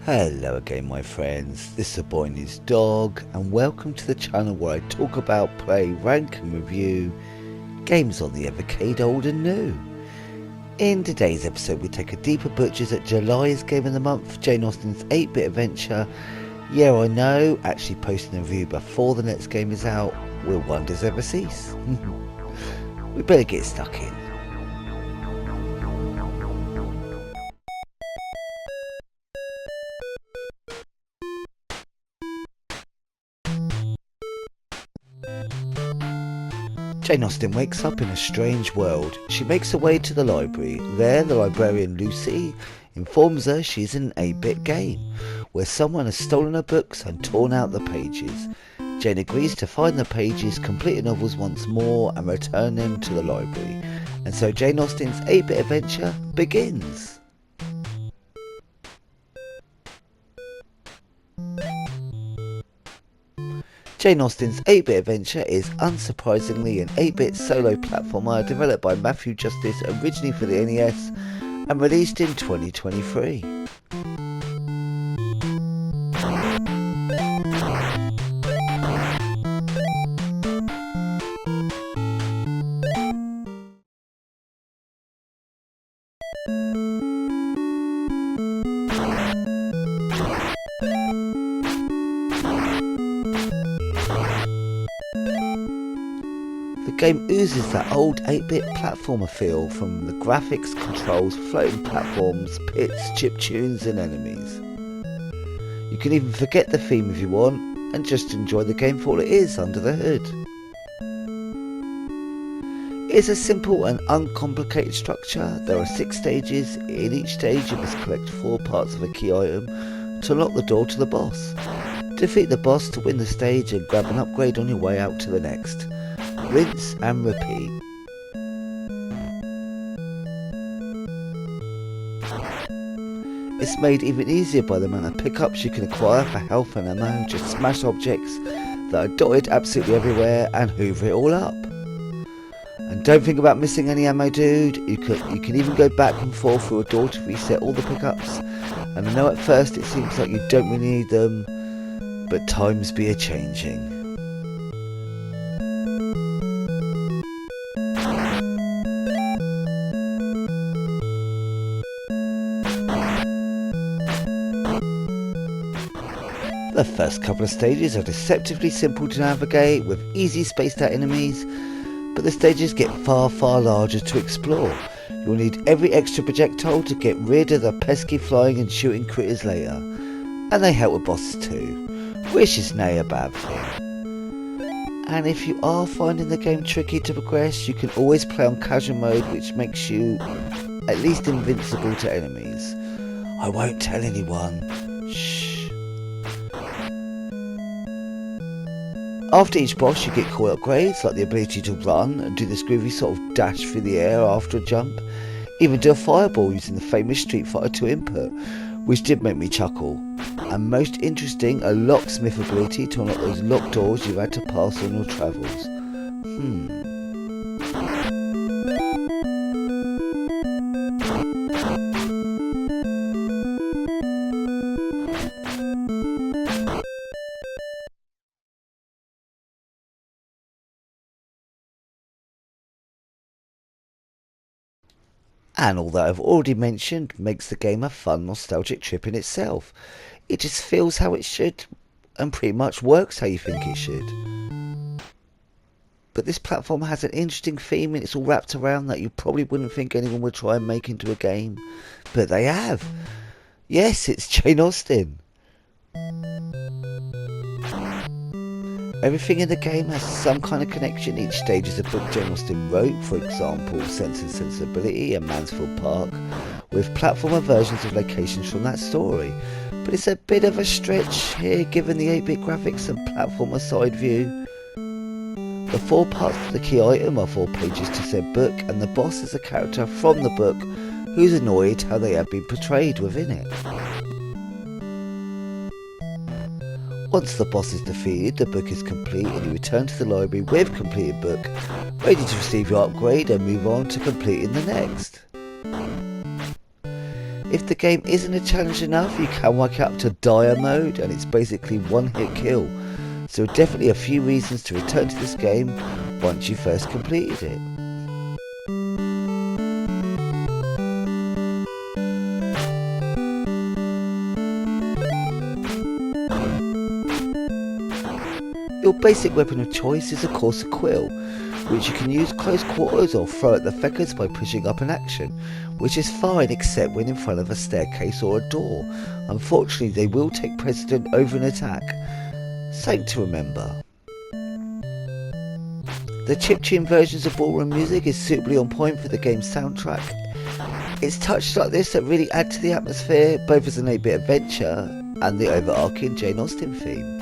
Hello again my friends, this is the Boy News Dog and welcome to the channel where I talk about, play, rank and review games on the Evercade old and new. In today's episode we take a deeper butchers at July's game of the month, Jane Austen's 8-bit adventure. Yeah, I know, actually posting a review before the next game is out, will wonders ever cease? We better get stuck in. Jane Austen wakes up in a strange world. She makes her way to the library. There, the librarian Lucy informs her she's in an 8-bit game, where someone has stolen her books and torn out the pages. Jane agrees to find the pages, complete the novels once more, and return them to the library. And so Jane Austen's 8-bit adventure begins. Jane Austen's 8-bit adventure is unsurprisingly an 8-bit solo platformer developed by Matthew Justice originally for the NES and released in 2023. The game oozes that old 8-bit platformer feel from the graphics, controls, floating platforms, pits, chiptunes and enemies. You can even forget the theme if you want and just enjoy the game for all it is under the hood. It's a simple and uncomplicated structure. There are 6 stages. In each stage you must collect 4 parts of a key item to unlock the door to the boss. Defeat the boss to win the stage and grab an upgrade on your way out to the next. Rinse and repeat. It's made even easier by the amount of pickups you can acquire for health and ammo. Just smash objects that are dotted absolutely everywhere and hoover it all up. And don't think about missing any ammo, dude. You can even go back and forth through a door to reset all the pickups. And I know at first it seems like you don't really need them, but times be a-changing. The first couple of stages are deceptively simple to navigate with easy spaced out enemies, but the stages get far larger to explore. You'll need every extra projectile to get rid of the pesky flying and shooting critters later, and they help with bosses too, which is nay a bad thing. And if you are finding the game tricky to progress, you can always play on casual mode, which makes you at least invincible to enemies. I won't tell anyone. Shh. After each boss you get cool upgrades like the ability to run and do this groovy sort of dash through the air after a jump, even do a fireball using the famous Street Fighter 2 input, which did make me chuckle. And most interesting, a locksmith ability to unlock those locked doors you've had to pass on your travels. And all that I've already mentioned makes the game a fun nostalgic trip in itself. It just feels how it should and pretty much works how you think it should. But this platform has an interesting theme and it's all wrapped around that you probably wouldn't think anyone would try and make into a game. But they have. Yes, it's Jane Austen. Everything in the game has some kind of connection. Each stage is a book Jane Austen wrote, for example Sense and Sensibility and Mansfield Park, with platformer versions of locations from that story. But it's a bit of a stretch here given the 8-bit graphics and platformer side view. The 4 parts of the key item are 4 pages to said book, and the boss is a character from the book who's annoyed how they have been portrayed within it. Once the boss is defeated, the book is complete and you return to the library with completed book, ready to receive your upgrade and move on to completing the next. If the game isn't a challenge enough, you can work it up to dire mode, and it's basically one hit kill. So definitely a few reasons to return to this game once you first completed it. Your basic weapon of choice is of course a quill, which you can use close quarters or throw at the feckers by pushing up an action, which is fine except when in front of a staircase or a door. Unfortunately, they will take precedent over an attack. Something to remember. The chiptune versions of ballroom music is suitably on point for the game's soundtrack. It's touches like this that really add to the atmosphere, both as an 8-bit adventure and the overarching Jane Austen theme.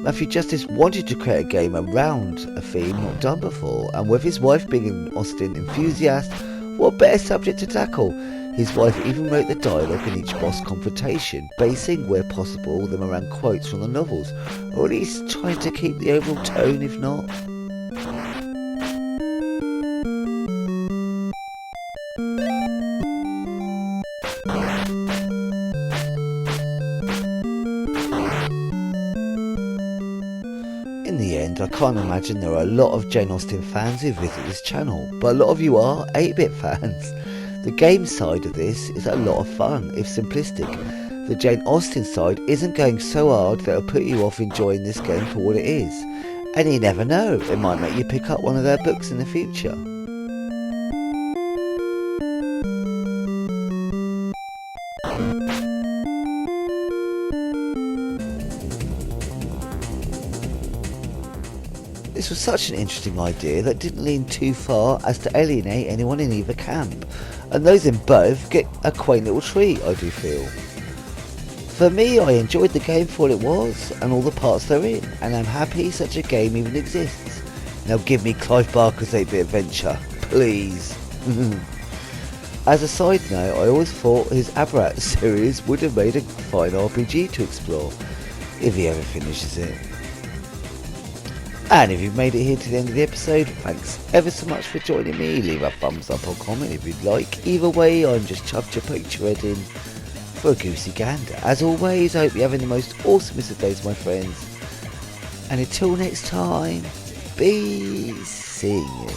Matthew Justice wanted to create a game around a theme not done before, and with his wife being an Austen enthusiast, what better subject to tackle? His wife even wrote the dialogue in each boss confrontation, basing where possible them around quotes from the novels, or at least trying to keep the overall tone if not. In the end, I can't imagine there are a lot of Jane Austen fans who visit this channel, but a lot of you are 8-bit fans. The game side of this is a lot of fun, if simplistic. The Jane Austen side isn't going so hard that it'll put you off enjoying this game for what it is. And you never know, it might make you pick up one of their books in the future. This was such an interesting idea that didn't lean too far as to alienate anyone in either camp, and those in both get a quaint little treat, I do feel. For me, I enjoyed the game for what it was and all the parts they're in, and I'm happy such a game even exists. Now give me Clive Barker's 8-bit adventure, please. As a side note, I always thought his Aberrat series would have made a fine RPG to explore, if he ever finishes it. And if you've made it here to the end of the episode, thanks ever so much for joining me. Leave a thumbs up or comment if you'd like. Either way, I'm just chuffed to poke your head in for a goosey gander. As always, I hope you're having the most awesomest of days, my friends. And until next time, be seeing you.